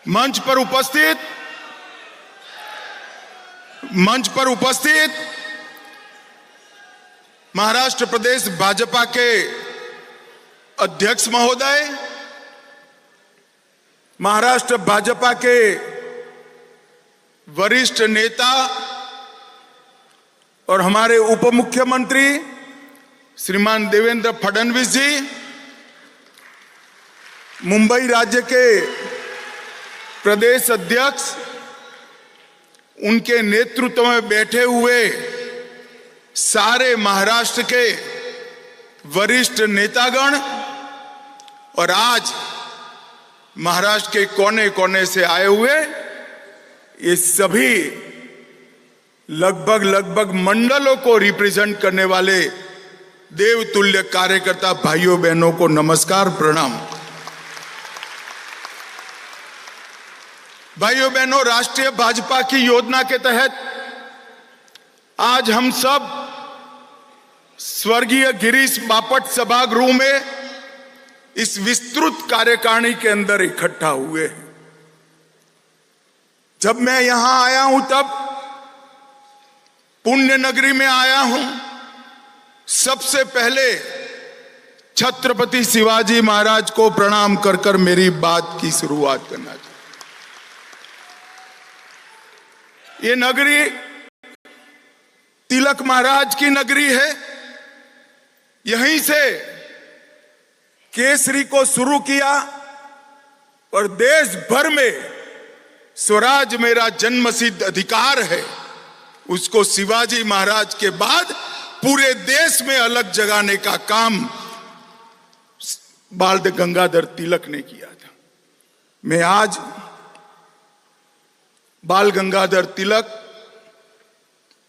मंच पर उपस्थित महाराष्ट्र प्रदेश भाजपा के अध्यक्ष महोदय, महाराष्ट्र भाजपा के वरिष्ठ नेता और हमारे उप मुख्यमंत्री श्रीमान देवेंद्र फडणवीस जी, मुंबई राज्य के प्रदेश अध्यक्ष, उनके नेतृत्व में बैठे हुए सारे महाराष्ट्र के वरिष्ठ नेतागण और आज महाराष्ट्र के कोने कोने से आए हुए ये सभी लगभग मंडलों को रिप्रेजेंट करने वाले देवतुल्य कार्यकर्ता भाइयों बहनों को नमस्कार, प्रणाम। भाइयों बहनों, राष्ट्रीय भाजपा की योजना के तहत आज हम सब स्वर्गीय गिरीश बापट सभागृह में इस विस्तृत कार्यकारिणी के अंदर इकट्ठा हुए हैं। जब मैं यहां आया हूं तब पुण्य नगरी में आया हूं, सबसे पहले छत्रपति शिवाजी महाराज को प्रणाम कर कर मेरी बात की शुरुआत करना चाहिए। ये नगरी तिलक महाराज की नगरी है। यहीं से केसरी को शुरू किया और देश भर में स्वराज मेरा जन्मसिद्ध अधिकार है, उसको शिवाजी महाराज के बाद पूरे देश में अलग जगाने का काम बाल गंगाधर तिलक ने किया था। मैं आज बाल गंगाधर तिलक,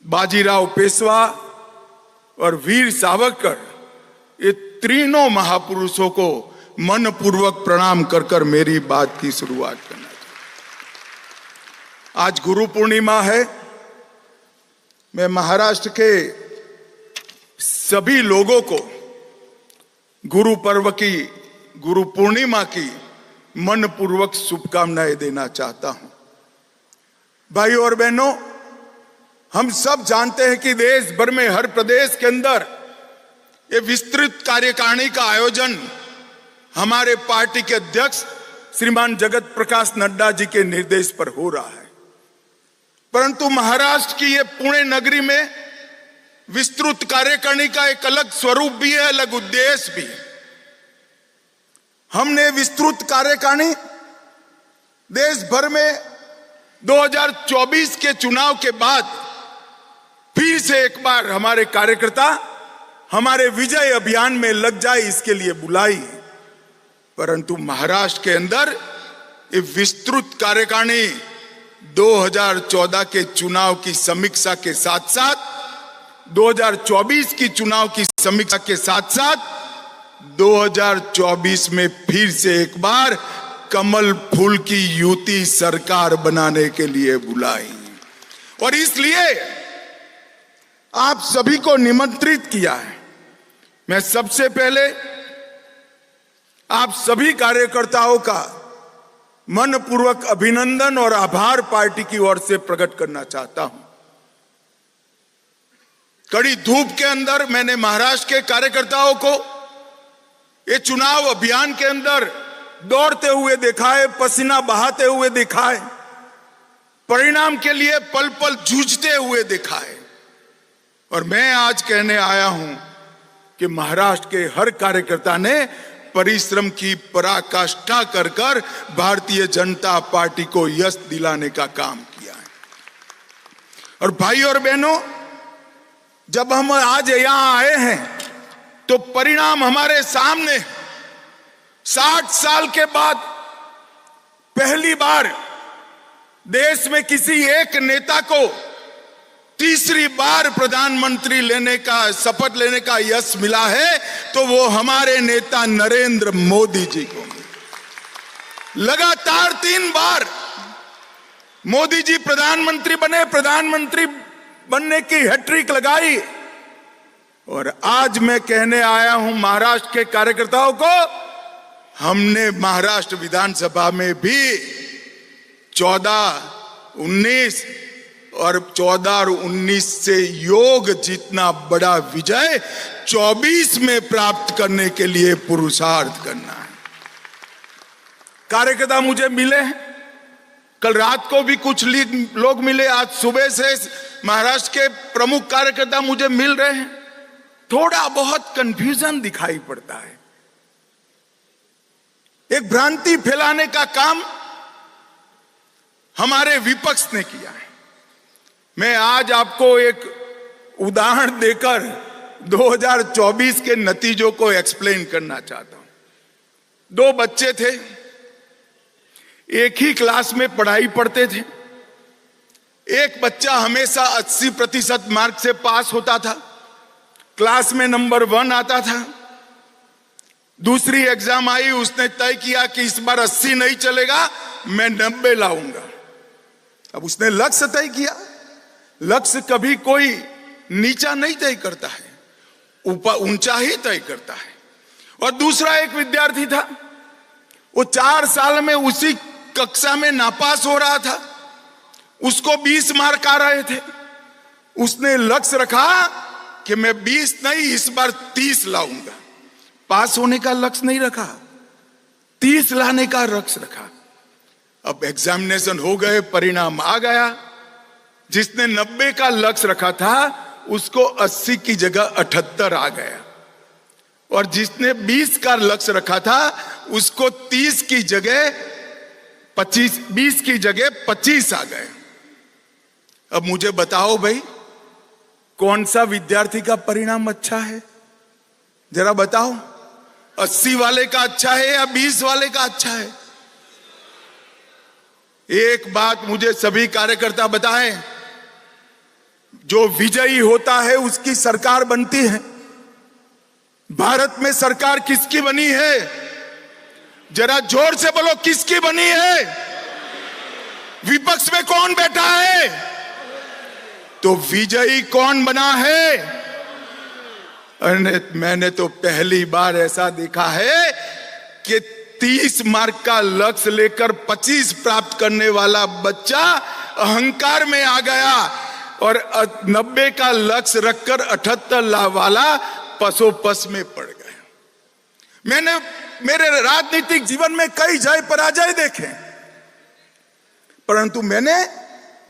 बाजीराव पेशवा और वीर सावरकर, ये तीनों महापुरुषों को मनपूर्वक प्रणाम कर कर मेरी बात की शुरुआत करना चाहिए। आज गुरु पूर्णिमा है। मैं महाराष्ट्र के सभी लोगों को गुरु पर्व की, गुरु पूर्णिमा की मनपूर्वक शुभकामनाएं देना चाहता हूं। भाइयों और बहनों, हम सब जानते हैं कि देश भर में हर प्रदेश के अंदर ये विस्तृत कार्यकारिणी का आयोजन हमारे पार्टी के अध्यक्ष श्रीमान जगत प्रकाश नड्डा जी के निर्देश पर हो रहा है। परंतु महाराष्ट्र की ये पुणे नगरी में विस्तृत कार्यकारिणी का एक अलग स्वरूप भी है, अलग उद्देश्य भी। हमने विस्तृत कार्यकारिणी देश भर में 2024 के चुनाव के बाद फिर से एक बार हमारे कार्यकर्ता हमारे विजय अभियान में लग जाए, इसके लिए बुलाई। परंतु महाराष्ट्र के अंदर ये विस्तृत कार्यकारिणी 2014 के चुनाव की समीक्षा के साथ साथ 2024 की चुनाव की समीक्षा के साथ साथ 2024 में फिर से एक बार कमल फूल की युति सरकार बनाने के लिए बुलाई और इसलिए आप सभी को निमंत्रित किया है। मैं सबसे पहले आप सभी कार्यकर्ताओं का मनपूर्वक अभिनंदन और आभार पार्टी की ओर से प्रकट करना चाहता हूं। कड़ी धूप के अंदर मैंने महाराष्ट्र के कार्यकर्ताओं को ये चुनाव अभियान के अंदर दौड़ते हुए देखा है, पसीना बहाते हुए देखा है, परिणाम के लिए पल पल जूझते हुए देखा है। और मैं आज कहने आया हूं कि महाराष्ट्र के हर कार्यकर्ता ने परिश्रम की पराकाष्ठा कर कर भारतीय जनता पार्टी को यश दिलाने का काम किया है। और भाई और बहनों, जब हम आज यहां आए हैं तो परिणाम हमारे सामने 60 साल के बाद पहली बार देश में किसी एक नेता को तीसरी बार प्रधानमंत्री लेने का, शपथ लेने का यश मिला है तो वो हमारे नेता नरेंद्र मोदी जी को। लगातार 3 बार मोदी जी प्रधानमंत्री बने, प्रधानमंत्री बनने की हैट्रिक लगाई। और आज मैं कहने आया हूं महाराष्ट्र के कार्यकर्ताओं को, हमने महाराष्ट्र विधानसभा में भी 14, 19 और 14 और 19 से योग जितना बड़ा विजय 24 में प्राप्त करने के लिए पुरुषार्थ करना है। कार्यकर्ता मुझे मिले हैं, कल रात को भी कुछ लोग मिले, आज सुबह से महाराष्ट्र के प्रमुख कार्यकर्ता मुझे मिल रहे हैं। थोड़ा बहुत कंफ्यूजन दिखाई पड़ता है। एक भ्रांति फैलाने का काम हमारे विपक्ष ने किया है। मैं आज आपको एक उदाहरण देकर 2024 के नतीजों को एक्सप्लेन करना चाहता हूं। 2 बच्चे थे, एक ही क्लास में पढ़ाई पढ़ते थे। एक बच्चा हमेशा 80% मार्क से पास होता था, क्लास में नंबर 1 आता था। दूसरी एग्जाम आई, उसने तय किया कि इस बार 80 नहीं चलेगा, मैं 90 लाऊंगा। अब उसने लक्ष्य तय किया। लक्ष्य कभी कोई नीचा नहीं तय करता है, ऊंचा ही तय करता है। और दूसरा एक विद्यार्थी था, वो 4 साल में उसी कक्षा में नापास हो रहा था, उसको 20 मार्क आ रहे थे। उसने लक्ष्य रखा कि मैं 20 नहीं, इस बार 30 लाऊंगा। पास होने का लक्ष्य नहीं रखा, 30 लाने का लक्ष्य रखा। अब एग्जामिनेशन हो गए, परिणाम आ गया। जिसने 90 का लक्ष्य रखा था उसको 80 की जगह 78 आ गया, और जिसने 20 का लक्ष्य रखा था उसको 30 की जगह 25, 20 की जगह 25 आ गए। अब मुझे बताओ भाई, कौन सा विद्यार्थी का परिणाम अच्छा है? जरा बताओ, 80 वाले का अच्छा है या 20 वाले का अच्छा है? एक बात मुझे सभी कार्यकर्ता बताएं, जो विजयी होता है उसकी सरकार बनती है। भारत में सरकार किसकी बनी है? जरा जोर से बोलो, किसकी बनी है? विपक्ष में कौन बैठा है? तो विजयी कौन बना है? मैंने तो पहली बार ऐसा देखा है कि 30 मार्क का लक्ष्य लेकर 25 प्राप्त करने वाला बच्चा अहंकार में आ गया, और 90 का लक्ष्य रखकर 78 वाला पसोपस में पड़ गया। मैंने मेरे राजनीतिक जीवन में कई जय पराजय देखे, परंतु मैंने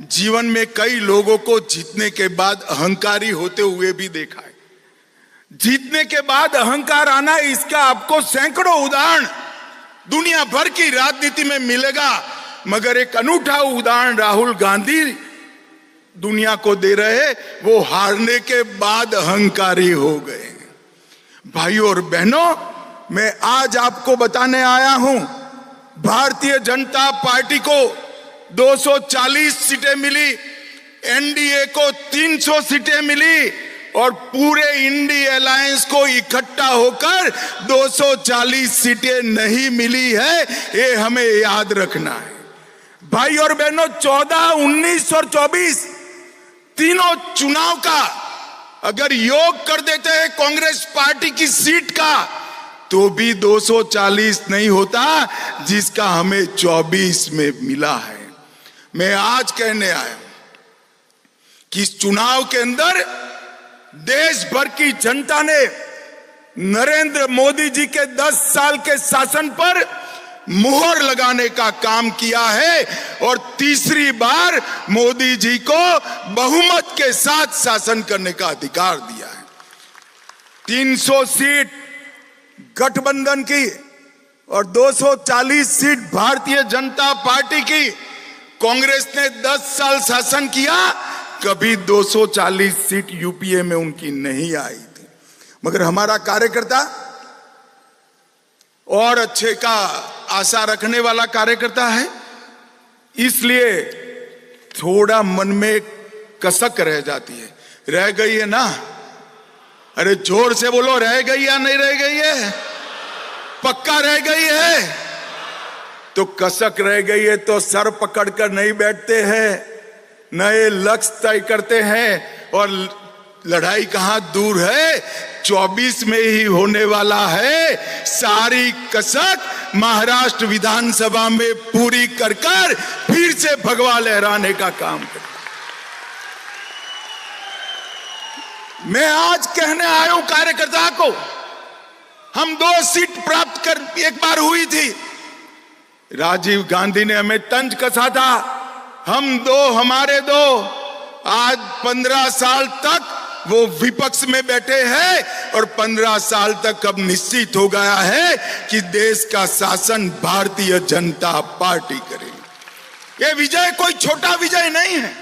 जीवन में कई लोगों को जीतने के बाद अहंकारी होते हुए भी देखा है। जीतने के बाद अहंकार आना, इसका आपको सैकड़ों उदाहरण दुनिया भर की राजनीति में मिलेगा, मगर एक अनूठा उदाहरण राहुल गांधी दुनिया को दे रहे। वो हारने के बाद अहंकारी हो गए। भाइयों और बहनों, मैं आज आपको बताने आया हूं, भारतीय जनता पार्टी को 240 सीटें मिली, एनडीए को 300 सीटें मिली, और पूरे इंडिया अलायंस को इकट्ठा होकर 240 सीटें नहीं मिली है। ये हमें याद रखना है। भाई और बहनों, 14, 19 और 24 तीनों चुनाव का अगर योग कर देते हैं कांग्रेस पार्टी की सीट का, तो भी 240 नहीं होता जिसका हमें 24 में मिला है। मैं आज कहने आया कि इस चुनाव के अंदर देश भर की जनता ने नरेंद्र मोदी जी के 10 साल के शासन पर मुहर लगाने का काम किया है, और तीसरी बार मोदी जी को बहुमत के साथ शासन करने का अधिकार दिया है। 300 सीट गठबंधन की और 240 सीट भारतीय जनता पार्टी की। कांग्रेस ने 10 साल शासन किया, कभी 240 सीट यूपीए में उनकी नहीं आई थी। मगर हमारा कार्यकर्ता और अच्छे का आशा रखने वाला कार्यकर्ता है, इसलिए थोड़ा मन में कसक रह जाती है। रह गई है ना? अरे जोर से बोलो, रह गई या नहीं रह गई है? पक्का रह गई है? तो कसक रह गई है तो सर पकड़कर नहीं बैठते हैं, नए लक्ष्य तय करते हैं और लड़ाई कहां दूर है, 24 में ही होने वाला है। सारी कसक महाराष्ट्र विधानसभा में पूरी कर कर फिर से भगवा लहराने का काम कर। मैं आज कहने आया हूं कार्यकर्ता को, हम 2 सीट प्राप्त कर एक बार हुई थी, राजीव गांधी ने हमें तंज कसा था, हम 2 हमारे 2, आज 15 साल तक वो विपक्ष में बैठे हैं और 15 साल तक अब निश्चित हो गया है कि देश का शासन भारतीय जनता पार्टी करेगी। ये विजय कोई छोटा विजय नहीं है।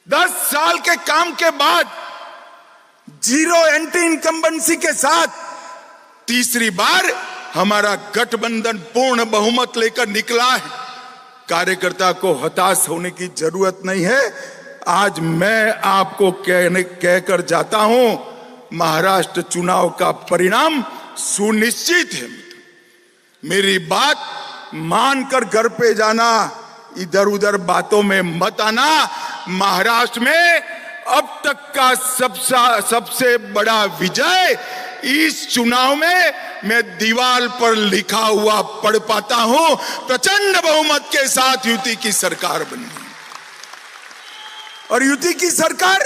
10 साल के काम के बाद 0 एंटी इनकम्बेंसी के साथ तीसरी बार हमारा गठबंधन पूर्ण बहुमत लेकर निकला है। कार्यकर्ता को हताश होने की जरूरत नहीं है। आज मैं आपको कहकर जाता हूं, महाराष्ट्र चुनाव का परिणाम सुनिश्चित है। मेरी बात मानकर घर पे जाना, इधर उधर बातों में मत आना। महाराष्ट्र में अब तक का सबसे बड़ा विजय इस चुनाव में मैं दीवार पर लिखा हुआ पढ़ पाता हूं, प्रचंड बहुमत के साथ युति की सरकार बनी और युति की सरकार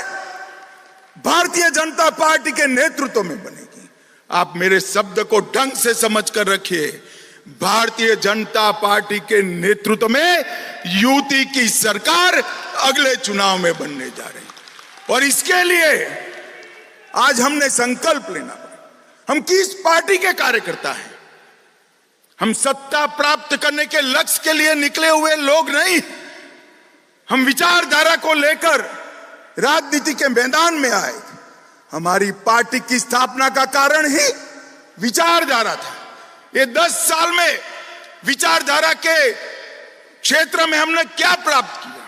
भारतीय जनता पार्टी के नेतृत्व में बनेगी। आप मेरे शब्द को ढंग से समझ कर रखिए, भारतीय जनता पार्टी के नेतृत्व में युति की सरकार अगले चुनाव में बनने जा रही है। और इसके लिए आज हमने संकल्प लेना पड़ा। हम किस पार्टी के कार्यकर्ता हैं? हम सत्ता प्राप्त करने के लक्ष्य के लिए निकले हुए लोग नहीं। हम विचारधारा को लेकर राजनीति के मैदान में आए थे। हमारी पार्टी की स्थापना का कारण ही विचारधारा था। ये 10 साल में विचारधारा के क्षेत्र में हमने क्या प्राप्त किया?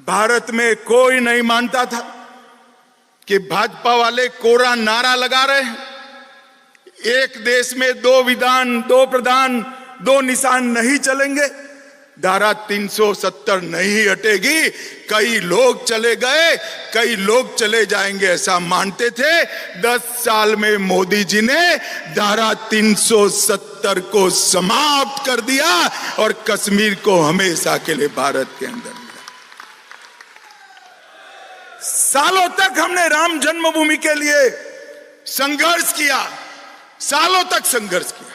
भारत में कोई नहीं मानता था कि भाजपा वाले कोरा नारा लगा रहे हैं, एक देश में 2 विधान 2 प्रधान 2 निशान नहीं चलेंगे, धारा 370 नहीं हटेगी। कई लोग चले गए, कई लोग चले जाएंगे, ऐसा मानते थे। 10 साल में मोदी जी ने धारा 370 को समाप्त कर दिया और कश्मीर को हमेशा के लिए भारत के अंदर मिला। सालों तक हमने राम जन्मभूमि के लिए संघर्ष किया, सालों तक संघर्ष किया।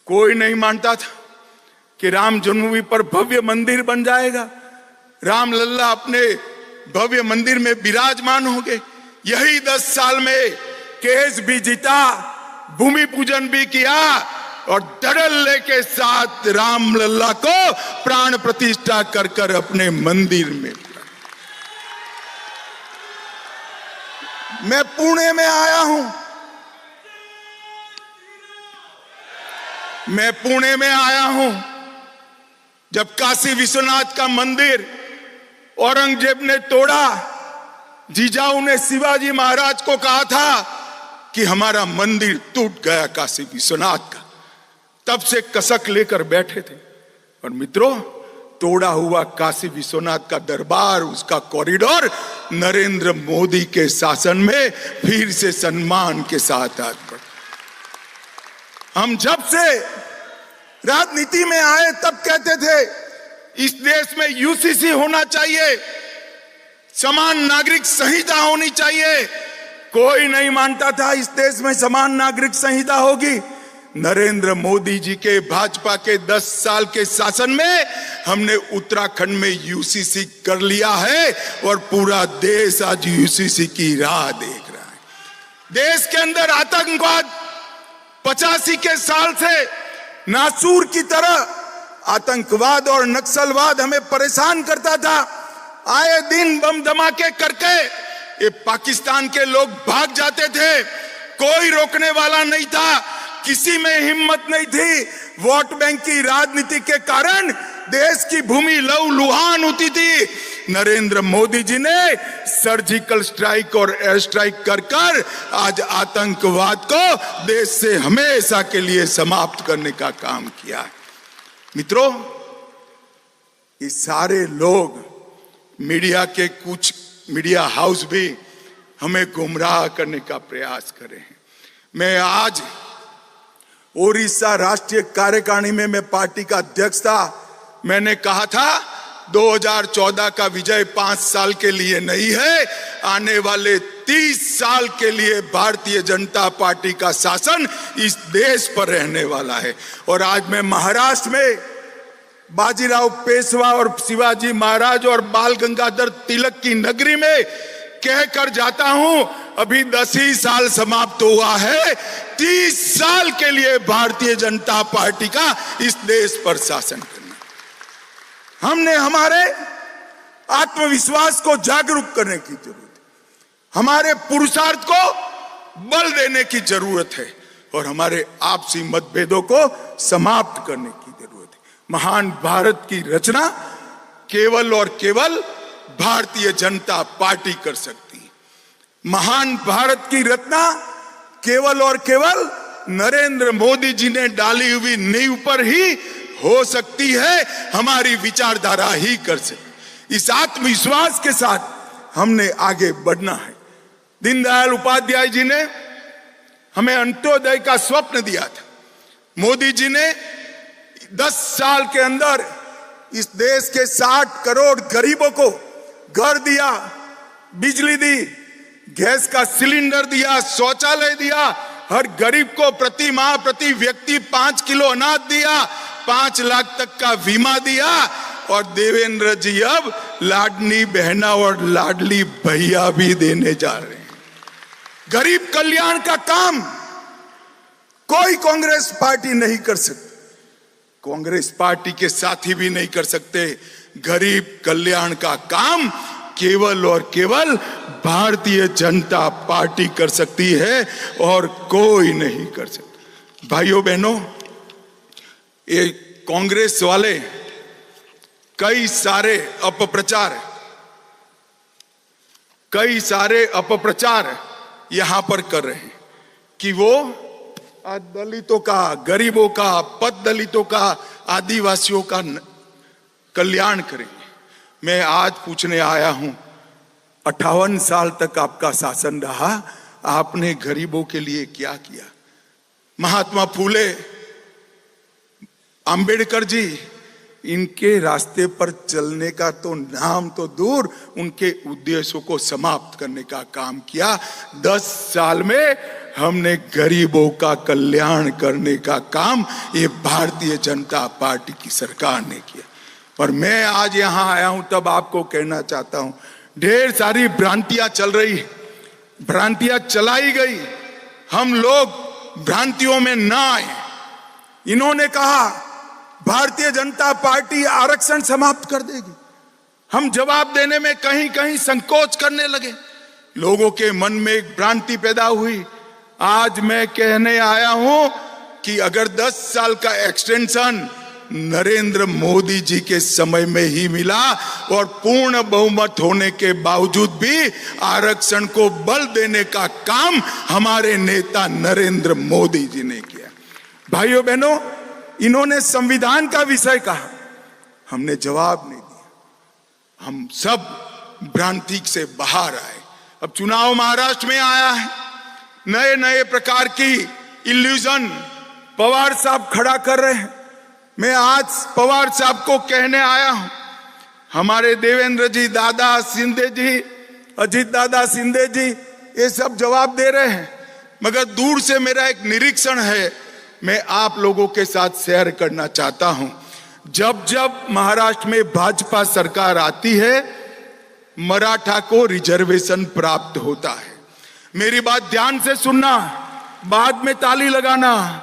कोई नहीं मानता था कि राम जन्मभूमि पर भव्य मंदिर बन जाएगा, राम लल्ला अपने भव्य मंदिर में विराजमान होंगे। यही 10 साल में केस भी जीता, भूमि पूजन भी किया और धड़ल्ले के साथ राम लल्ला को प्राण प्रतिष्ठा कर कर अपने मंदिर में। मैं पुणे में आया हूं, मैं पुणे में आया हूं जब काशी विश्वनाथ का मंदिर औरंगजेब ने तोड़ा। जीजाऊ ने शिवाजी महाराज को कहा था कि हमारा मंदिर टूट गया काशी विश्वनाथ का, तब से कसक लेकर बैठे थे। और मित्रों, तोड़ा हुआ काशी विश्वनाथ का दरबार, उसका कॉरिडोर नरेंद्र मोदी के शासन में फिर से सम्मान के साथ आज बढ़ा। हम जब से राजनीति में आए तब कहते थे इस देश में यूसीसी होना चाहिए, समान नागरिक संहिता होनी चाहिए। कोई नहीं मानता था इस देश में समान नागरिक संहिता होगी। नरेंद्र मोदी जी के भाजपा के 10 साल के शासन में हमने उत्तराखंड में यूसीसी कर लिया है और पूरा देश आज यूसीसी की राह देख रहा है। देश के अंदर आतंकवाद 85 के साल से नासूर की तरह आतंकवाद और नक्सलवाद हमें परेशान करता था। आए दिन बम धमाके करके ये पाकिस्तान के लोग भाग जाते थे, कोई रोकने वाला नहीं था, किसी में हिम्मत नहीं थी। वोट बैंक की राजनीति के कारण देश की भूमि लहूलुहान होती थी। नरेंद्र मोदी जी ने सर्जिकल स्ट्राइक और एयर स्ट्राइक कर कर आज आतंकवाद को देश से हमेशा के लिए समाप्त करने का काम किया। मित्रों, ये सारे लोग मीडिया के कुछ मीडिया हाउस भी हमें गुमराह करने का प्रयास कर रहे हैं। मैं आज ओडिशा राष्ट्रीय कार्यकारिणी में मैं पार्टी का अध्यक्ष था। मैंने कहा था 2014 का विजय 5 साल के लिए नहीं है, आने वाले 30 साल के लिए भारतीय जनता पार्टी का शासन इस देश पर रहने वाला है। और आज मैं महाराष्ट्र में बाजीराव पेशवा और शिवाजी महाराज और बाल गंगाधर तिलक की नगरी में कहकर जाता हूं, अभी 10 ही साल समाप्त हुआ है, 30 साल के लिए भारतीय जनता पार्टी का इस देश पर शासन करना। हमने हमारे आत्मविश्वास को जागरूक करने की जरूरत है, हमारे पुरुषार्थ को बल देने की जरूरत है और हमारे आपसी मतभेदों को समाप्त करने की जरूरत है। महान भारत की रचना केवल और केवल भारतीय जनता पार्टी कर सकती है। महान भारत की रचना केवल और केवल नरेंद्र मोदी जी ने डाली हुई नींव पर ही हो सकती है, हमारी विचारधारा ही कर सकती। इस आत्मविश्वास के साथ हमने आगे बढ़ना है। दीनदयाल उपाध्याय जी ने हमें अंत्योदय का स्वप्न दिया था। मोदी जी ने 10 साल के अंदर इस देश के 60 करोड़ गरीबों को घर दिया, बिजली दी, गैस का सिलेंडर दिया, शौचालय दिया, हर गरीब को प्रति माह प्रति व्यक्ति 5 किलो अनाज दिया, 5 लाख तक का बीमा दिया और देवेंद्र जी अब लाडली बहना और लाडली भैया भी देने जा रहे हैं। गरीब कल्याण का काम कोई कांग्रेस पार्टी नहीं कर सकती, कांग्रेस पार्टी के साथी भी नहीं कर सकते। गरीब कल्याण का काम केवल और केवल भारतीय जनता पार्टी कर सकती है और कोई नहीं कर सकता। भाइयों बहनों, ये कांग्रेस वाले कई सारे अपप्रचार यहां पर कर रहे हैं कि वो दलितों का, गरीबों का, पद दलितों का, आदिवासियों का कल्याण करेंगे। मैं आज पूछने आया हूं, 58 साल तक आपका शासन रहा, आपने गरीबों के लिए क्या किया? महात्मा फूले, अंबेडकर जी, इनके रास्ते पर चलने का तो नाम तो दूर, उनके उद्देश्यों को समाप्त करने का काम किया। 10 साल में हमने गरीबों का कल्याण करने का काम ये भारतीय जनता पार्टी की सरकार ने किया। और मैं आज यहां आया हूं तब आपको कहना चाहता हूं, ढेर सारी भ्रांतियां चल रही, भ्रांतियां चलाई गई, हम लोग भ्रांतियों में ना आए। इन्होंने कहा भारतीय जनता पार्टी आरक्षण समाप्त कर देगी, हम जवाब देने में कहीं कहीं संकोच करने लगे, लोगों के मन में एक भ्रांति पैदा हुई। आज मैं कहने आया हूं कि अगर 10 साल का एक्सटेंशन नरेंद्र मोदी जी के समय में ही मिला और पूर्ण बहुमत होने के बावजूद भी आरक्षण को बल देने का काम हमारे नेता नरेंद्र मोदी जी ने किया। भाइयों बहनों, इन्होंने संविधान का विषय कहा, हमने जवाब नहीं दिया, हम सब भ्रांति से बाहर आए। अब चुनाव महाराष्ट्र में आया है, नए नए प्रकार की इल्यूजन पवार साहब खड़ा कर रहे हैं। मैं आज पवार साहब को कहने आया हूं, हमारे देवेंद्र जी, दादा शिंदे जी, अजीत दादा शिंदे जी, ये सब जवाब दे रहे हैं, मगर दूर से मेरा एक निरीक्षण है, मैं आप लोगों के साथ शेयर करना चाहता हूं। जब जब महाराष्ट्र में भाजपा सरकार आती है, मराठा को रिजर्वेशन प्राप्त होता है। मेरी बात ध्यान से सुनना, बाद में ताली लगाना।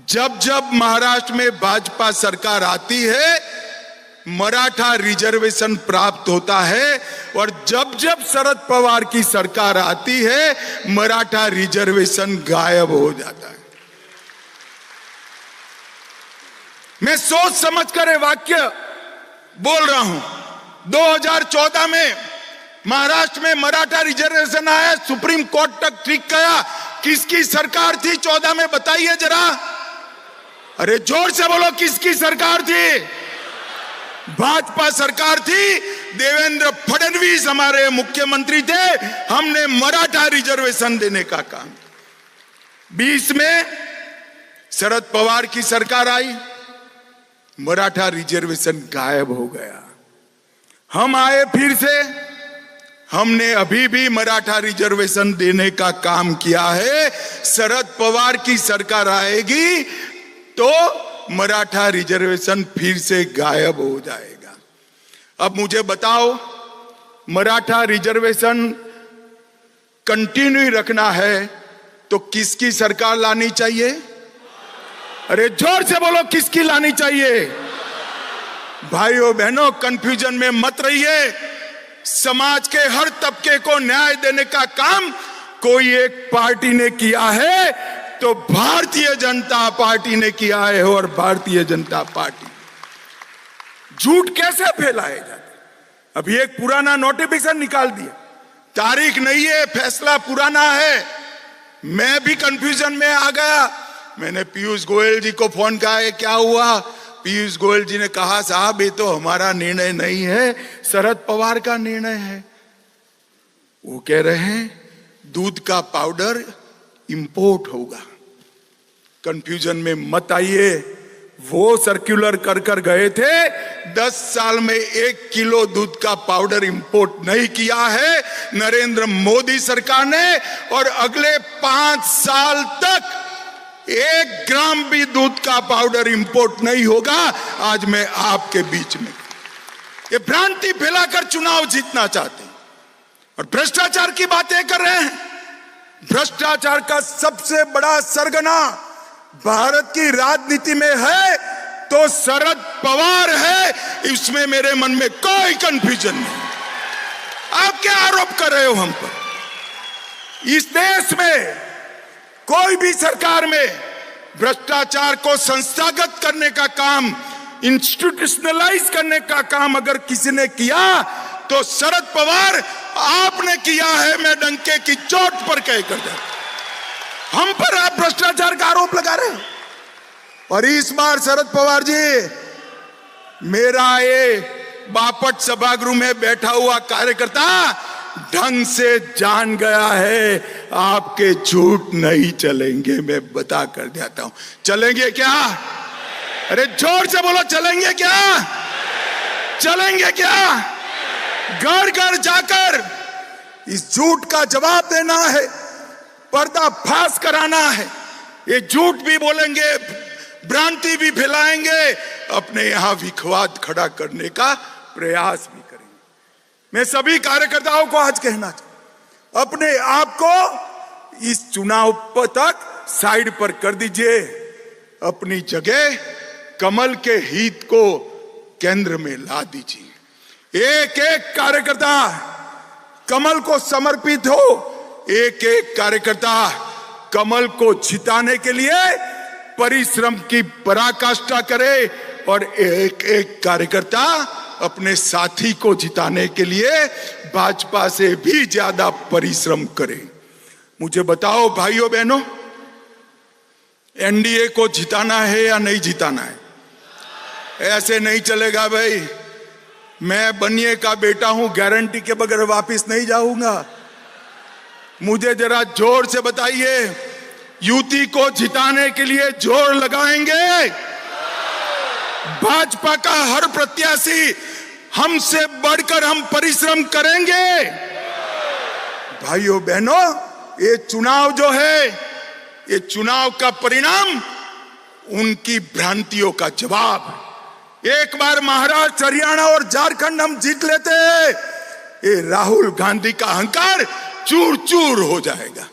जब जब महाराष्ट्र में भाजपा सरकार आती है, मराठा रिजर्वेशन प्राप्त होता है, और जब जब शरद पवार की सरकार आती है, मराठा रिजर्वेशन गायब हो जाता है। मैं सोच समझ कर ये वाक्य बोल रहा हूं। 2014 में महाराष्ट्र में मराठा रिजर्वेशन आया, सुप्रीम कोर्ट तक ठीक गया। किसकी सरकार थी 14 में, बताइए जरा, अरे जोर से बोलो, किसकी सरकार थी? भाजपा सरकार थी, देवेंद्र फडणवीस हमारे मुख्यमंत्री थे, हमने मराठा रिजर्वेशन देने का काम। 20 में शरद पवार की सरकार आई, मराठा रिजर्वेशन गायब हो गया। हम आए फिर से, हमने अभी भी मराठा रिजर्वेशन देने का काम किया है। शरद पवार की सरकार आएगी तो मराठा रिजर्वेशन फिर से गायब हो जाएगा। अब मुझे बताओ, मराठा रिजर्वेशन कंटिन्यू रखना है तो किसकी सरकार लानी चाहिए? अरे जोर से बोलो, किसकी लानी चाहिए? भाइयों बहनों, कंफ्यूजन में मत रहिए। समाज के हर तबके को न्याय देने का काम कोई एक पार्टी ने किया है तो भारतीय जनता पार्टी ने किया है। और भारतीय जनता पार्टी झूठ कैसे फैलाए जाते? अभी एक पुराना नोटिफिकेशन निकाल दिया, तारीख नहीं है, फैसला पुराना है। मैं भी कंफ्यूजन में आ गया। मैंने पीयूष गोयल जी को फोन किया, है क्या हुआ? पीयूष गोयल जी ने कहा, साहब ये तो हमारा निर्णय नहीं है, शरद पवार का निर्णय है। वो कह रहे हैं दूध का पाउडर इंपोर्ट होगा। कंफ्यूजन में मत आइए। वो सर्कुलर कर कर गए थे, 10 साल में 1 किलो दूध का पाउडर इंपोर्ट नहीं किया है नरेंद्र मोदी सरकार ने, और अगले 5 साल तक 1 ग्राम भी दूध का पाउडर इंपोर्ट नहीं होगा। आज मैं आपके बीच में ये भ्रांति फैलाकर चुनाव जीतना चाहते हैं और भ्रष्टाचार की बातें कर रहे हैं। भ्रष्टाचार का सबसे बड़ा सरगना भारत की राजनीति में है तो शरद पवार है, इसमें मेरे मन में कोई कंफ्यूजन नहीं। आप क्या आरोप कर रहे हो हम पर? इस देश में कोई भी सरकार में भ्रष्टाचार को संस्थागत करने का काम, इंस्टीट्यूशनलाइज करने का काम अगर किसी ने किया तो शरद पवार आपने किया है। मैं डंके की चोट पर कहकर जाता, हम पर आप भ्रष्टाचार का आरोप लगा रहे हो। और इस बार शरद पवार जी, मेरा ये बापट सभागृह में बैठा हुआ कार्यकर्ता ढंग से जान गया है, आपके झूठ नहीं चलेंगे। मैं बता कर देता हूं, चलेंगे क्या? अरे जोर से बोलो, चलेंगे क्या? चलेंगे क्या? घर घर जाकर इस झूठ का जवाब देना है, पर्दाफाश कराना है। ये झूठ भी बोलेंगे, भ्रांति भी फैलाएंगे, अपने यहां विखवाद खड़ा करने का प्रयास भी करेंगे। मैं सभी कार्यकर्ताओं को आज कहना चाहता हूं, अपने आप को इस चुनाव तक साइड पर कर दीजिए। अपनी जगह कमल के हित को केंद्र में ला दीजिए। एक एक कार्यकर्ता कमल को समर्पित हो, एक एक कार्यकर्ता कमल को जिताने के लिए परिश्रम की पराकाष्ठा करे और एक एक कार्यकर्ता अपने साथी को जिताने के लिए भाजपा से भी ज्यादा परिश्रम करे। मुझे बताओ भाइयों बहनों, एनडीए को जिताना है या नहीं जिताना है? ऐसे नहीं चलेगा भाई। मैं बनिए का बेटा हूं, गारंटी के बगैर वापस नहीं जाऊंगा। मुझे जरा जोर से बताइए, युति को जिताने के लिए जोर लगाएंगे? भाजपा का हर प्रत्याशी हमसे बढ़कर हम परिश्रम करेंगे। भाइयों बहनों, ये चुनाव जो है, ये चुनाव का परिणाम उनकी भ्रांतियों का जवाब है। एक बार महाराष्ट्र, हरियाणा और झारखंड हम जीत लेते हैं, ये राहुल गांधी का अहंकार चूर चूर हो जाएगा।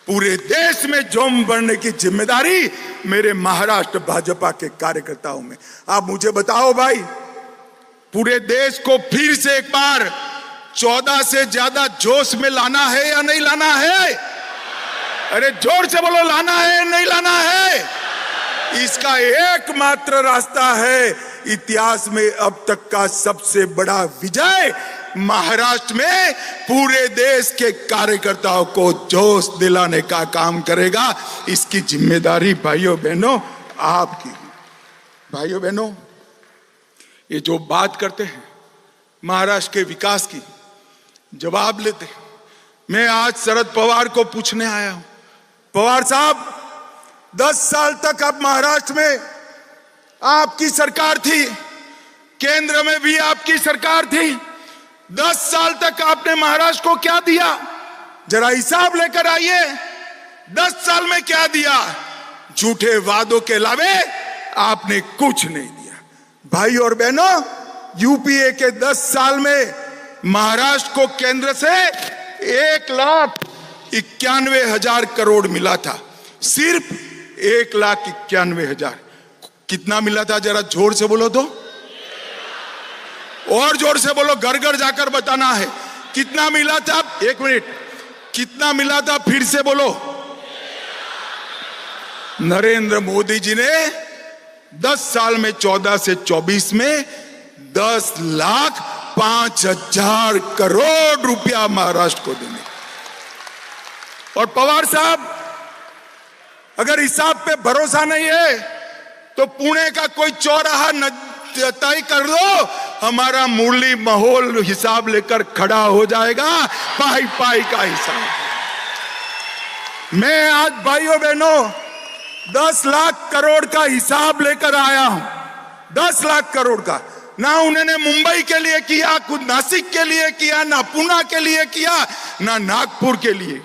पूरे देश में जोम बढ़ने की जिम्मेदारी मेरे महाराष्ट्र भाजपा के कार्यकर्ताओं में। आप मुझे बताओ भाई, पूरे देश को फिर से एक बार 14 से ज्यादा जोश में लाना है या नहीं लाना है? अरे जोर से बोलो, लाना है नहीं लाना है? इसका एकमात्र रास्ता है इतिहास में अब तक का सबसे बड़ा विजय। महाराष्ट्र में पूरे देश के कार्यकर्ताओं को जोश दिलाने का काम करेगा। इसकी जिम्मेदारी भाइयों बहनों आपकी। भाइयों बहनों, ये जो बात करते हैं महाराष्ट्र के विकास की, जवाब लेते हैं। मैं आज शरद पवार को पूछने आया हूं, पवार साहब 10 साल तक आप महाराष्ट्र में आपकी सरकार थी, केंद्र में भी आपकी सरकार थी, 10 साल तक आपने महाराष्ट्र को क्या दिया? जरा हिसाब लेकर आइए, 10 साल में क्या दिया? झूठे वादों के अलावे आपने कुछ नहीं दिया। भाई और बहनों, यूपीए के 10 साल में महाराष्ट्र को केंद्र से 1,91,000 करोड़ मिला था, सिर्फ 1,91,000। कितना मिला था? जरा जोर से बोलो तो, और जोर से बोलो, घर घर जाकर बताना है कितना मिला था। 1 मिनट, कितना मिला था? फिर से बोलो। नरेंद्र मोदी जी ने 10 साल में 14 से 24 में 10,05,000 करोड़ रुपया महाराष्ट्र को देने। और पवार साहब, अगर हिसाब पे भरोसा नहीं है तो पुणे का कोई चौराहा तय कर दो, हमारा मुरली माहौल हिसाब लेकर खड़ा हो जाएगा, पाई पाई का हिसाब। मैं आज भाइयों बहनों 10 लाख करोड़ का हिसाब लेकर आया हूं, 10 लाख करोड़ का। ना उन्होंने मुंबई के लिए किया, खुद नासिक के लिए किया, ना पुणे के लिए किया, ना नागपुर के लिए।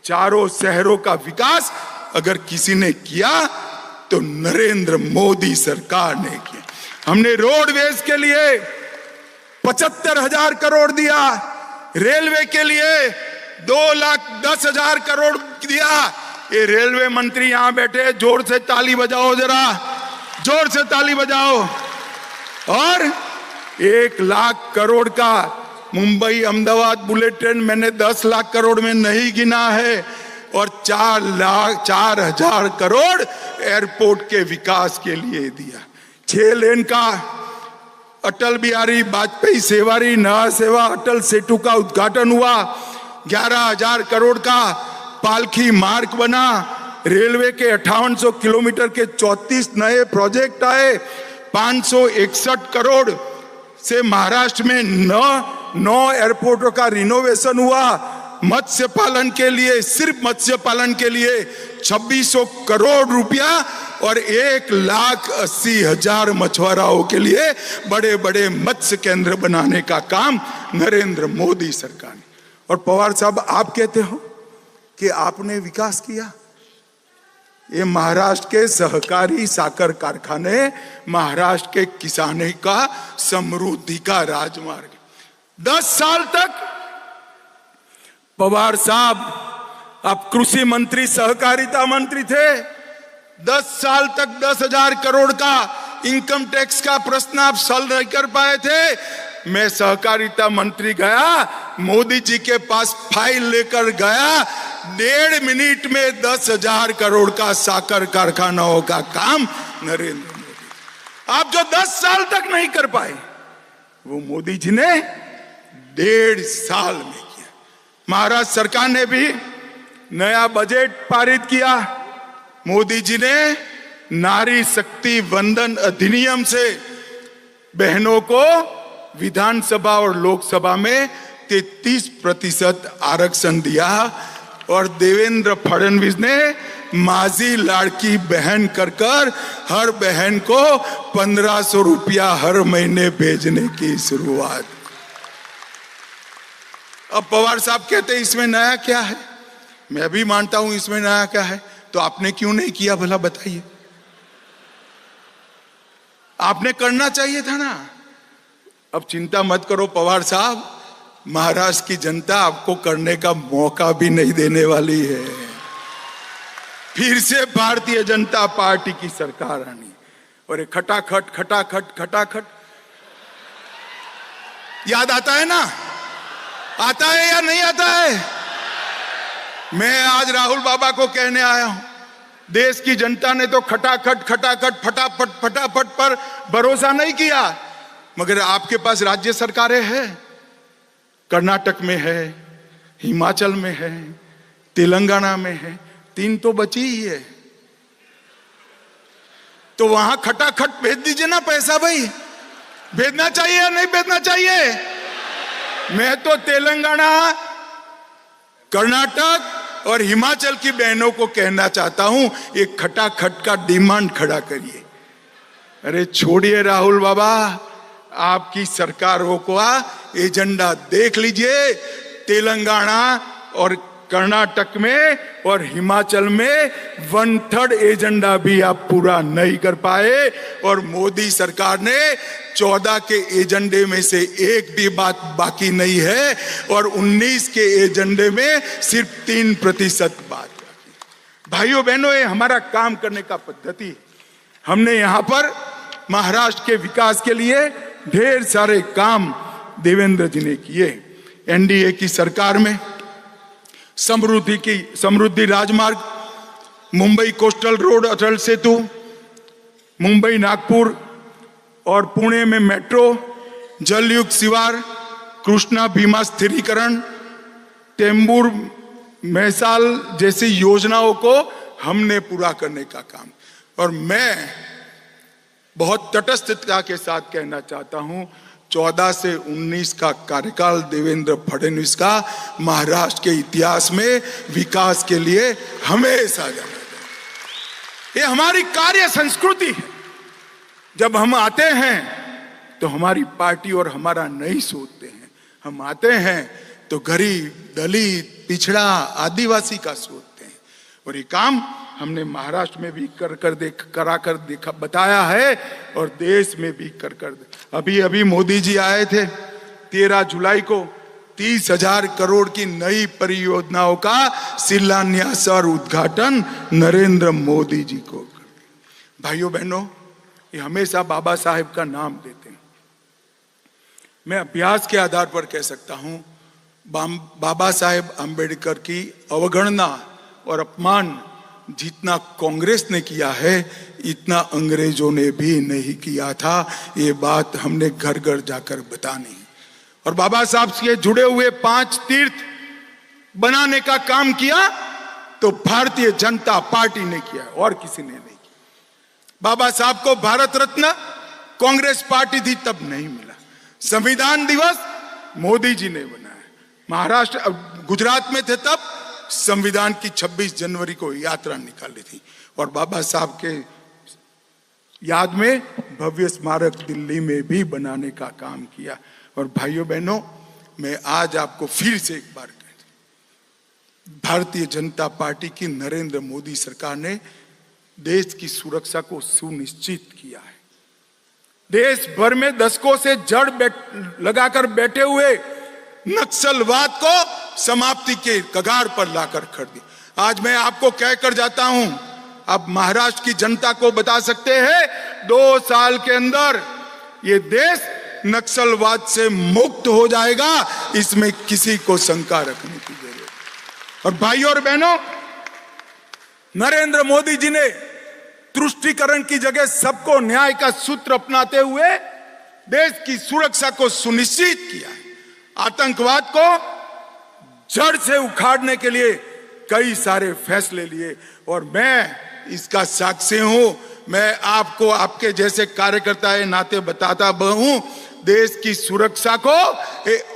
चारों शहरों का विकास अगर किसी ने किया तो नरेंद्र मोदी सरकार ने किया। हमने रोडवेज के लिए 75,000 करोड़ दिया, रेलवे के लिए 2,10,000 करोड़ दिया। ये रेलवे मंत्री यहां बैठे, जोर से ताली बजाओ, जरा जोर से ताली बजाओ। और 1,00,000 करोड़ का मुंबई अहमदाबाद बुलेट ट्रेन मैंने 10 लाख करोड़ में नहीं गिना है। और 4,04,000 करोड़ एयरपोर्ट के विकास के लिए दिया। 6 लेन का अटल बिहारी वाजपेयी सेवारी नया सेवा अटल सेतु का उद्घाटन हुआ। 11,000 करोड़ का पालखी मार्ग बना। रेलवे के 5800 किलोमीटर के 34 नए प्रोजेक्ट आए। 561 करोड़ से महाराष्ट्र में 9 एयरपोर्टों का रिनोवेशन हुआ। मत्स्य पालन के लिए, सिर्फ मत्स्य पालन के लिए 2600 करोड़ रुपया और 1,80,000 मछुआरों के लिए बड़े बड़े मत्स्य केंद्र बनाने का काम नरेंद्र मोदी सरकार ने। और पवार साहब, आप कहते हो कि आपने विकास किया। ये महाराष्ट्र के सहकारी साकर कारखाने, महाराष्ट्र के किसानों का समृद्धि का राजमार्ग। 10 साल तक पवार साहब आप कृषि मंत्री, सहकारिता मंत्री थे। 10 साल तक 10,000 करोड़ का इनकम टैक्स का प्रश्न आप सॉल्व नहीं कर पाए थे। मैं सहकारिता मंत्री गया, मोदी जी के पास फाइल लेकर गया, 1.5 मिनट में 10,000 करोड़ का साकर कारखानाओं का काम नरेंद्र मोदी। आप जो 10 साल तक नहीं कर पाए, वो मोदी जी ने 1.5 साल में किया। महाराष्ट्र सरकार ने भी नया बजट पारित किया। मोदी जी ने नारी शक्ति वंदन अधिनियम से बहनों को विधानसभा और लोकसभा में 33% आरक्षण दिया। और देवेंद्र फडणवीस ने माझी लाड़की बहन कर हर बहन को 1,500 रुपया हर महीने भेजने की शुरुआत। अब पवार साहब कहते हैं इसमें नया क्या है? मैं भी मानता हूं इसमें नया क्या है। तो आपने क्यों नहीं किया भला बताइए? आपने करना चाहिए था ना। अब चिंता मत करो पवार साहब, महाराष्ट्र की जनता आपको करने का मौका भी नहीं देने वाली है। फिर से भारतीय जनता पार्टी की सरकार आनी। और ये खटाखट खटाखट खटाखट याद आता है ना? आता है या नहीं आता है? मैं आज राहुल बाबा को कहने आया हूं, देश की जनता ने तो खटाखट खटाखट फटाफट फटाफट पर भरोसा नहीं किया, मगर आपके पास राज्य सरकारें हैं। कर्नाटक में है, हिमाचल में है, तेलंगाना में है, 3 तो बची ही है। तो वहां खटाखट भेज दीजिए ना पैसा भाई, भेजना चाहिए या नहीं भेजना चाहिए? मैं तो तेलंगाना, कर्नाटक और हिमाचल की बहनों को कहना चाहता हूं, एक खटाखट का डिमांड खड़ा करिए। अरे छोड़िए राहुल बाबा, आपकी सरकारों का एजेंडा देख लीजिए। तेलंगाना और कर्नाटक में और हिमाचल में 1/3 एजेंडा भी आप पूरा नहीं कर पाए, और मोदी सरकार ने 14 के एजेंडे में से एक भी बात बाकी नहीं है, और 19 के एजेंडे में सिर्फ 3% बात बाकी। भाइयों बहनों, ये हमारा काम करने का पद्धति है। हमने यहाँ पर महाराष्ट्र के विकास के लिए ढेर सारे काम देवेंद्र जी ने किए। एनडीए की सरकार में समृद्धि राजमार्ग, मुंबई कोस्टल रोड अटल सेतु, मुंबई नागपुर और पुणे में मेट्रो, जलयुक्त शिवार, कृष्णा भीमा स्थिरीकरण, टेम्बूर मैसाल जैसी योजनाओं को हमने पूरा करने का काम। और मैं बहुत तटस्थता के साथ कहना चाहता हूं, 14 से 19 का कार्यकाल देवेंद्र फडणवीस का महाराष्ट्र के इतिहास में विकास के लिए हमेशा जाना जाए। ये हमारी कार्य संस्कृति है। जब हम आते हैं तो हमारी पार्टी और हमारा नहीं सोचते हैं। हम आते हैं तो गरीब, दलित, पिछड़ा, आदिवासी का सोचते हैं। और ये काम हमने महाराष्ट्र में भी कराकर देखा, बताया है, और देश में भी कर अभी मोदी जी आए थे 13 जुलाई को 30,000 करोड़ की नई परियोजनाओं का शिलान्यास और उद्घाटन नरेंद्र मोदी जी को। भाइयों बहनों, ये हमेशा बाबा साहेब का नाम देते हैं। मैं अभ्यास के आधार पर कह सकता हूं, बाबा साहेब अंबेडकर की अवगणना और अपमान जितना कांग्रेस ने किया है, इतना अंग्रेजों ने भी नहीं किया था। ये बात हमने घर घर जाकर बतानी। और बाबा साहब से जुड़े हुए 5 तीर्थ बनाने का काम किया तो भारतीय जनता पार्टी ने किया, और किसी ने नहीं किया। बाबा साहब को भारत रत्न कांग्रेस पार्टी थी तब नहीं मिला। संविधान दिवस मोदी जी ने बनाया। महाराष्ट्र, गुजरात में थे तब संविधान की 26 जनवरी को यात्रा निकाली थी, और बाबा साहब के याद में भव्य स्मारक दिल्ली में भी बनाने का काम किया। और भाइयों बहनों, मैं आज आपको फिर से एक बार भारतीय जनता पार्टी की नरेंद्र मोदी सरकार ने देश की सुरक्षा को सुनिश्चित किया है। देश भर में दशकों से जड़ लगाकर बैठे हुए नक्सलवाद को समाप्ति के कगार पर लाकर खड़ दी। आज मैं आपको कहकर जाता हूं, अब महाराष्ट्र की जनता को बता सकते हैं, 2 साल के अंदर ये देश नक्सलवाद से मुक्त हो जाएगा। इसमें किसी को शंका रखने की जरूरत। और भाइयों और बहनों, नरेंद्र मोदी जी ने तुष्टीकरण की जगह सबको न्याय का सूत्र अपनाते हुए देश की सुरक्षा को सुनिश्चित किया है। आतंकवाद को जड़ से उखाड़ने के लिए कई सारे फैसले लिए, और मैं इसका साक्षी हूं। मैं आपको आपके जैसे कार्यकर्ता के नाते बताता हूं, देश की सुरक्षा को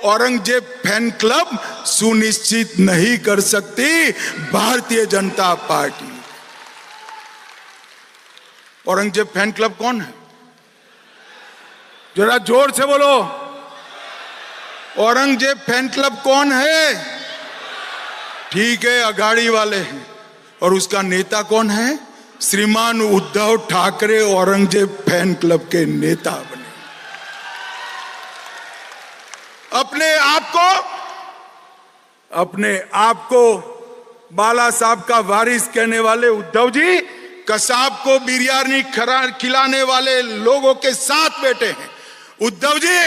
औरंगजेब फैन क्लब सुनिश्चित नहीं कर सकती, Bharatiya Janata party. Aurangzeb fan club कौन है? जरा जोर से बोलो। औरंगजेब फैन क्लब कौन है? ठीक है, अघाड़ी वाले हैं। और उसका नेता कौन है? श्रीमान उद्धव ठाकरे औरंगजेब फैन क्लब के नेता बने। अपने आप को बाला साहब का वारिस कहने वाले उद्धव जी कसाब को बिरयानी खिलाने वाले लोगों के साथ बैठे हैं। उद्धव जी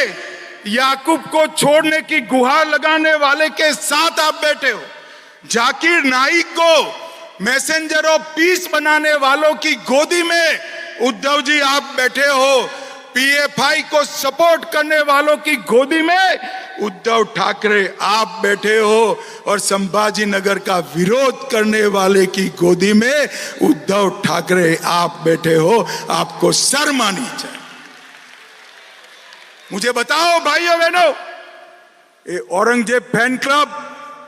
याकूब को छोड़ने की गुहार लगाने वाले के साथ आप बैठे हो। जाकिर नाइक को मैसेंजर ऑफ पीस बनाने वालों की गोदी में उद्धव जी आप बैठे हो। पीएफआई को सपोर्ट करने वालों की गोदी में उद्धव ठाकरे आप बैठे हो, और संभाजी नगर का विरोध करने वाले की गोदी में उद्धव ठाकरे आप बैठे हो। आपको शर्म आनी चाहिए। मुझे बताओ भाइयों बहनों, ये औरंगजेब फैन क्लब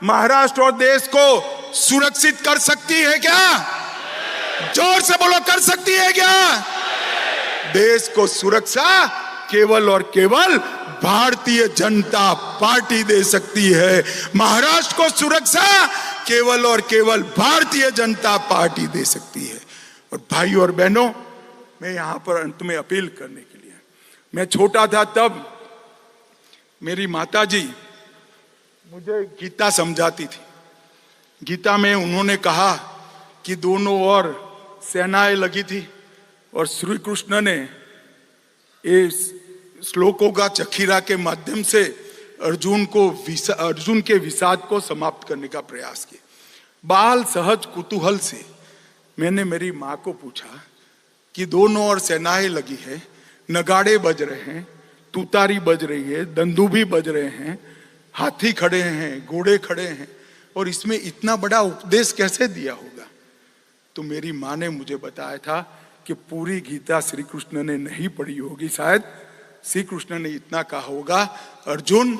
महाराष्ट्र और देश को सुरक्षित कर सकती है क्या? जोर से बोलो, कर सकती है क्या? देश को सुरक्षा केवल और केवल भारतीय जनता पार्टी दे सकती है। महाराष्ट्र को सुरक्षा केवल और केवल भारतीय जनता पार्टी दे सकती है। और भाइयों और बहनों, मैं यहां पर अंत में अपील करने के लिए, मैं छोटा था तब मेरी माताजी मुझे गीता समझाती थी। गीता में उन्होंने कहा कि दोनों ओर सेनाएं लगी थी और श्री कृष्ण ने इस श्लोकों का चखीरा के माध्यम से अर्जुन के विषाद को समाप्त करने का प्रयास किया। बाल सहज कुतूहल से मैंने मेरी माँ को पूछा कि दोनों ओर सेनाएं लगी है, नगाड़े बज रहे हैं, तुतारी बज रही है, दंदूभी बज रहे हैं, हाथी खड़े हैं, घोड़े खड़े हैं, और इसमें इतना बड़ा उपदेश कैसे दिया होगा? तो मेरी माँ ने मुझे बताया था कि पूरी गीता श्री कृष्ण ने नहीं पढ़ी होगी, शायद श्री कृष्ण ने इतना कहा होगा, अर्जुन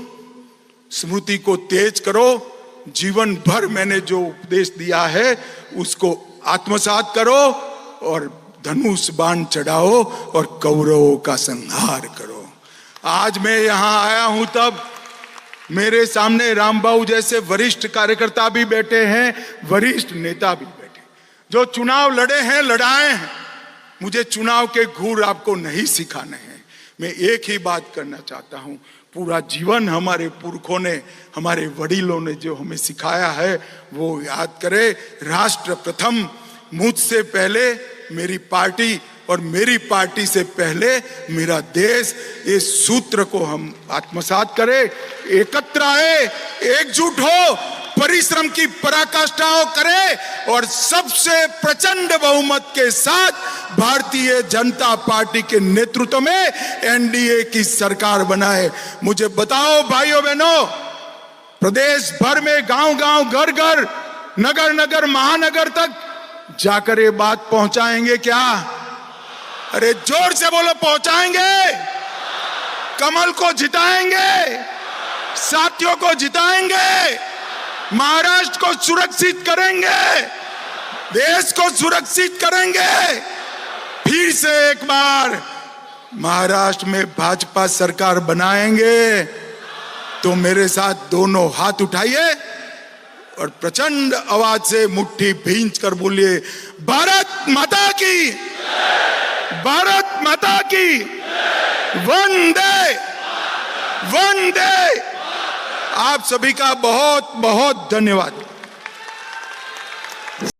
स्मृति को तेज करो, जीवन भर मैंने जो उपदेश दिया है उसको आत्मसात करो और धनुष बाण चढ़ाओ और कौरवों का संहार करो। आज मैं यहां आया हूं तब मेरे सामने रामबाबू जैसे वरिष्ठ कार्यकर्ता भी बैठे हैं, वरिष्ठ नेता भी बैठे, जो चुनाव लड़े हैं, लड़ाए हैं। मुझे चुनाव के गुर आपको नहीं सिखाने हैं। मैं एक ही बात करना चाहता हूं, पूरा जीवन हमारे पुरखों ने, हमारे वडीलों ने जो हमें सिखाया है वो याद करें। राष्ट्र प्रथम, मुझसे पहले मेरी पार्टी और मेरी पार्टी से पहले मेरा देश, इस सूत्र को हम आत्मसात करें, एकत्र आए, एकजुट हो, परिश्रम की पराकाष्ठा करें और सबसे प्रचंड बहुमत के साथ भारतीय जनता पार्टी के नेतृत्व में एनडीए की सरकार बनाए। मुझे बताओ भाइयों बहनों, प्रदेश भर में गांव गांव, घर घर, नगर नगर, महानगर तक जाकर ये बात पहुंचाएंगे क्या? अरे जोर से बोलो, पहुंचाएंगे? कमल को जिताएंगे, साथियों को जिताएंगे, महाराष्ट्र को सुरक्षित करेंगे, देश को सुरक्षित करेंगे। फिर से एक बार महाराष्ट्र में भाजपा सरकार बनाएंगे तो मेरे साथ दोनों हाथ उठाइए और प्रचंड आवाज से मुट्ठी भींच कर बोलिए, भारत माता की, भारत माता की, वंदे वंदे। आप सभी का बहुत बहुत धन्यवाद।